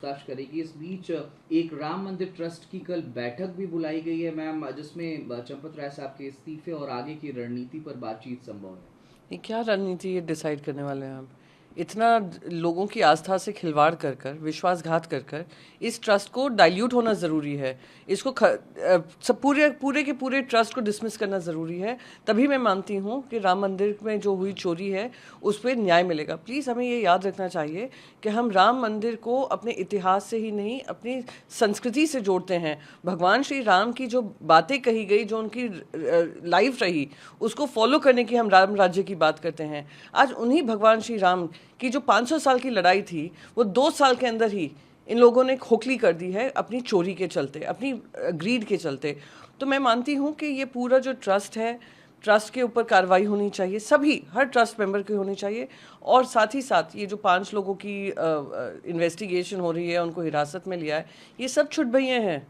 पूछताछ करेगी। इस बीच एक राम मंदिर ट्रस्ट की कल बैठक भी बुलाई गई है मैम, जिसमें चंपत राय साहब के इस्तीफे और आगे की रणनीति पर बातचीत संभव है। ये क्या रणनीति ये डिसाइड करने वाले हैं आप? इतना लोगों की आस्था से खिलवाड़ कर कर, विश्वासघात कर कर इस ट्रस्ट को डाइल्यूट होना ज़रूरी है। इसको सब पूरे पूरे के पूरे ट्रस्ट को डिसमिस करना ज़रूरी है। तभी मैं मानती हूँ कि राम मंदिर में जो हुई चोरी है उस पर न्याय मिलेगा। प्लीज़ हमें ये याद रखना चाहिए कि हम राम मंदिर को अपने इतिहास से ही नहीं, अपनी संस्कृति से जोड़ते हैं। भगवान श्री राम की जो बातें कही गई, जो उनकी लाइफ रही, उसको फॉलो करने की हम राम राज्य की बात करते हैं। आज उन्हीं भगवान श्री राम की जो 500 साल की लड़ाई थी, वो 2 साल के अंदर ही इन लोगों ने खोखली कर दी है अपनी चोरी के चलते, अपनी ग्रीड के चलते। तो मैं मानती हूँ कि ये पूरा जो ट्रस्ट है, ट्रस्ट के ऊपर कार्रवाई होनी चाहिए, सभी हर ट्रस्ट मेंबर की होनी चाहिए। और साथ ही साथ ये जो 5 लोगों की इन्वेस्टिगेशन हो रही है, उनको हिरासत में लिया है, ये सब छुटभइये हैं।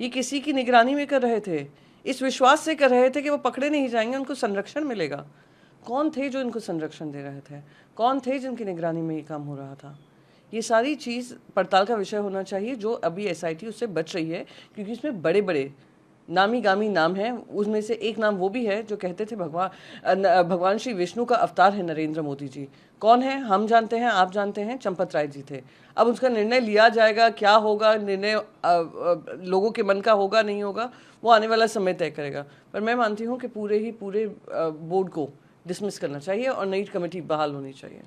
ये किसी की निगरानी में कर रहे थे, इस विश्वास से कर रहे थे कि वो पकड़े नहीं जाएंगे, उनको संरक्षण मिलेगा। कौन थे जो इनको संरक्षण दे रहे थे? कौन थे जिनकी निगरानी में ये काम हो रहा था? ये सारी चीज़ पड़ताल का विषय होना चाहिए, जो अभी एसआईटी उससे बच रही है, क्योंकि इसमें बड़े बड़े नामी गामी नाम हैं। उसमें से एक नाम वो भी है जो कहते थे भगवान श्री विष्णु का अवतार है नरेंद्र मोदी जी। कौन है? हम जानते हैं, आप जानते हैं, चंपत राय जी थे। अब उसका निर्णय लिया जाएगा, क्या होगा निर्णय, लोगों के मन का होगा नहीं होगा, वो आने वाला समय तय करेगा। पर मैं मानती हूँ कि पूरे बोर्ड को डिसमिस करना चाहिए और नई कमेटी बहाल होनी चाहिए।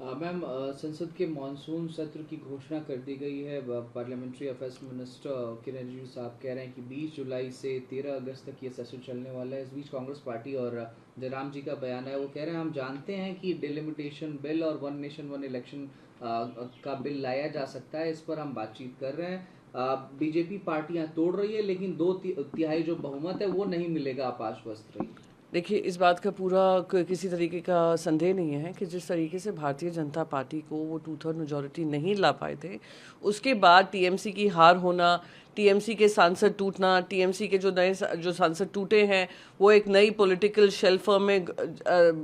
मैम, संसद के मानसून सत्र की घोषणा कर दी गई है। पार्लियामेंट्री अफेयर्स मिनिस्टर किरण रिजिजू साहब कह रहे हैं कि 20 जुलाई से 13 अगस्त तक ये सेशन चलने वाला है। इस बीच कांग्रेस पार्टी और जयराम जी का बयान है, वो कह रहे हैं हम जानते हैं कि डिलिमिटेशन बिल और वन नेशन वन इलेक्शन का बिल लाया जा सकता है, इस पर हम बातचीत कर रहे हैं। बीजेपी पार्टियां तोड़ रही है, लेकिन 2/3 जो बहुमत है वो नहीं मिलेगा, आप आश्वस्त रहिए। देखिए, इस बात का पूरा किसी तरीके का संदेह नहीं है कि जिस तरीके से भारतीय जनता पार्टी को वो 2/3 मेजॉरिटी नहीं ला पाए थे, उसके बाद टीएमसी की हार होना, टीएमसी के सांसद टूटना, टीएमसी के जो नए जो सांसद टूटे हैं वो एक नई पॉलिटिकल शेल फर्म में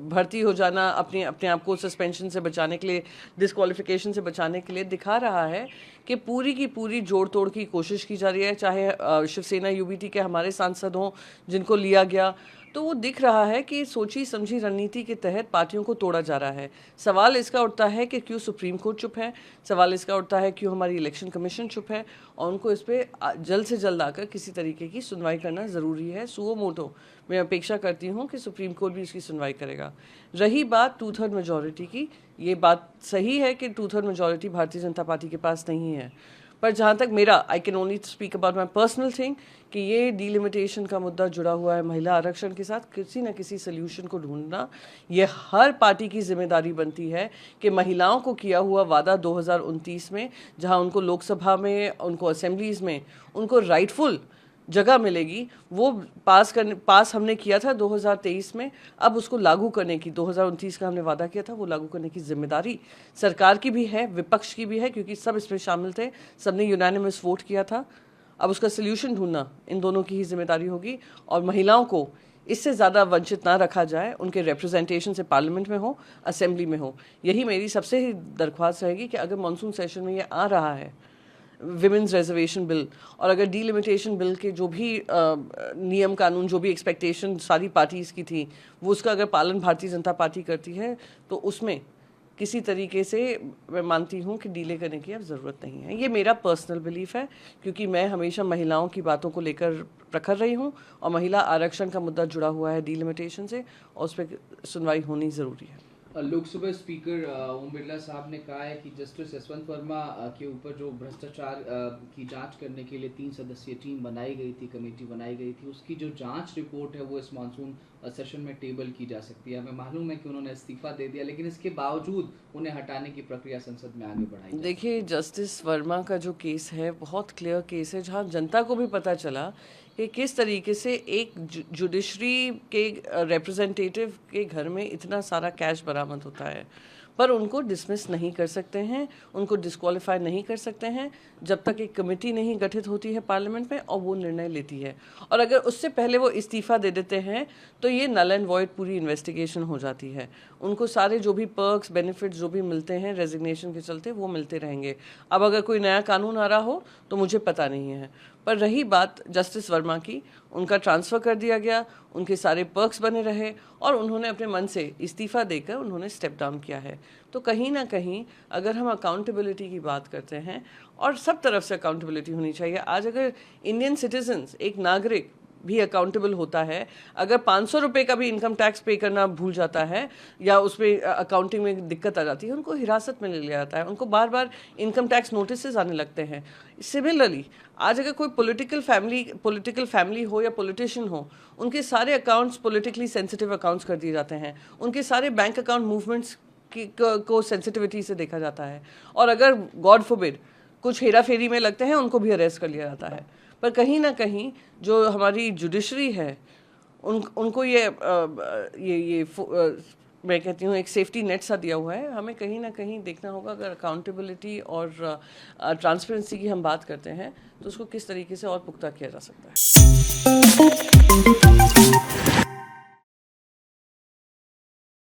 भर्ती हो जाना, अपने अपने आप को सस्पेंशन से बचाने के लिए, डिस्क्वालिफिकेशन से बचाने के लिए, दिखा रहा है कि पूरी की पूरी जोड़ तोड़ की कोशिश की जा रही है। चाहे शिवसेना यूबीटी के हमारे सांसद हों जिनको लिया गया, तो वो दिख रहा है कि सोची समझी रणनीति के तहत पार्टियों को तोड़ा जा रहा है। सवाल इसका उठता है कि क्यों सुप्रीम कोर्ट चुप है, सवाल इसका उठता है क्यों हमारी इलेक्शन कमीशन चुप है, और उनको इस पर जल्द से जल्द आकर किसी तरीके की सुनवाई करना ज़रूरी है। सुओ मोटो मैं अपेक्षा करती हूँ कि सुप्रीम कोर्ट भी इसकी सुनवाई करेगा। रही बात 2/3 मेजॉरिटी की, ये बात सही है कि 2/3 मेजॉरिटी भारतीय जनता पार्टी के पास नहीं है। पर जहाँ तक मेरा, I can only speak about my personal thing, कि ये डिलिमिटेशन का मुद्दा जुड़ा हुआ है महिला आरक्षण के साथ, किसी न किसी सोल्यूशन को ढूंढना ये हर पार्टी की जिम्मेदारी बनती है कि महिलाओं को किया हुआ वादा 2029 में, जहाँ उनको लोकसभा में, उनको असेंबलीज में उनको राइटफुल जगह मिलेगी, वो पास हमने किया था 2023 में। अब उसको लागू करने की, 2029 का हमने वादा किया था, वो लागू करने की जिम्मेदारी सरकार की भी है, विपक्ष की भी है, क्योंकि सब इसमें शामिल थे, सबने यूनानिमस वोट किया था। अब उसका सल्यूशन ढूंढना इन दोनों की ही जिम्मेदारी होगी, और महिलाओं को इससे ज़्यादा वंचित ना रखा जाए, उनके रिप्रेजेंटेशन से पार्लियामेंट में हो, असेंबली में हो। यही मेरी सबसे ही दरख्वास्त रहेगी कि अगर मानसून सेशन में ये आ रहा है विमेंस रिजर्वेशन बिल, और अगर डीलिमिटेशन बिल के जो भी नियम कानून, जो भी एक्सपेक्टेशन सारी पार्टीज़ की थी, वो उसका अगर पालन भारतीय जनता पार्टी करती है, तो उसमें किसी तरीके से मैं मानती हूँ कि डीले करने की अब ज़रूरत नहीं है। ये मेरा पर्सनल बिलीफ है, क्योंकि मैं हमेशा महिलाओं की बातों को लेकर प्रखर रही हूँ, और महिला आरक्षण का मुद्दा जुड़ा हुआ है डीलिमिटेशन से, और उस पर सुनवाई होनी ज़रूरी है। लोकसभा स्पीकर ओम बिरला साहब ने कहा है कि जस्टिस यशवंत वर्मा के ऊपर जो भ्रष्टाचार की जांच करने के लिए 3 सदस्यीय टीम बनाई गई थी, कमेटी बनाई गई थी, उसकी जो जांच रिपोर्ट है वो इस मानसून सेशन में टेबल की जा सकती है। हमें मालूम है कि उन्होंने इस्तीफा दे दिया, लेकिन इसके बावजूद उन्हें हटाने की प्रक्रिया संसद में आगे बढ़ाई। देखिए, जस्टिस वर्मा का जो केस है बहुत क्लियर केस है, जहाँ जनता को भी पता चला कि किस तरीके से एक जुडिशरी के रिप्रेजेंटेटिव के घर में इतना सारा कैश बरामद होता है। पर उनको डिसमिस नहीं कर सकते हैं, उनको डिस्क्वालीफाई नहीं कर सकते हैं जब तक एक कमेटी नहीं गठित होती है पार्लियामेंट में और वो निर्णय लेती है। और अगर उससे पहले वो इस्तीफ़ा दे देते हैं तो ये नल एंड वॉइड पूरी इन्वेस्टिगेशन हो जाती है। उनको सारे जो भी पर्क्स बेनिफिट्स जो भी मिलते हैं रेजिग्नेशन के चलते वो मिलते रहेंगे। अब अगर कोई नया कानून आ रहा हो तो मुझे पता नहीं है। पर रही बात जस्टिस वर्मा की, उनका ट्रांसफ़र कर दिया गया, उनके सारे पर्क्स बने रहे और उन्होंने अपने मन से इस्तीफ़ा देकर उन्होंने स्टेप डाउन किया है। तो कहीं ना कहीं अगर हम अकाउंटेबिलिटी की बात करते हैं और सब तरफ से अकाउंटेबिलिटी होनी चाहिए। आज अगर इंडियन सिटीजन्स, एक नागरिक भी अकाउंटेबल होता है, अगर 500 रुपये का भी इनकम टैक्स पे करना भूल जाता है या उसमें अकाउंटिंग में दिक्कत आ जाती है, उनको हिरासत में ले लिया जाता है, उनको बार बार इनकम टैक्स नोटिस आने लगते हैं। सिमिलरली आज अगर कोई पॉलिटिकल फैमिली हो या पॉलिटिशियन हो, उनके सारे अकाउंट्स पॉलिटिकली सेंसिटिव अकाउंट्स कर दिए जाते हैं, उनके सारे बैंक अकाउंट मूवमेंट्स को सेंसिटिविटी से देखा जाता है और अगर गॉड फॉरबिड कुछ हेरा फेरी में लगते हैं उनको भी अरेस्ट कर लिया जाता है। पर कहीं ना कहीं जो हमारी जुडिशरी है उनको मैं कहती हूँ एक सेफ्टी नेट सा दिया हुआ है। हमें कहीं ना कहीं देखना होगा, अगर अकाउंटेबिलिटी और ट्रांसपेरेंसी की हम बात करते हैं तो उसको किस तरीके से और पुख्ता किया जा सकता है।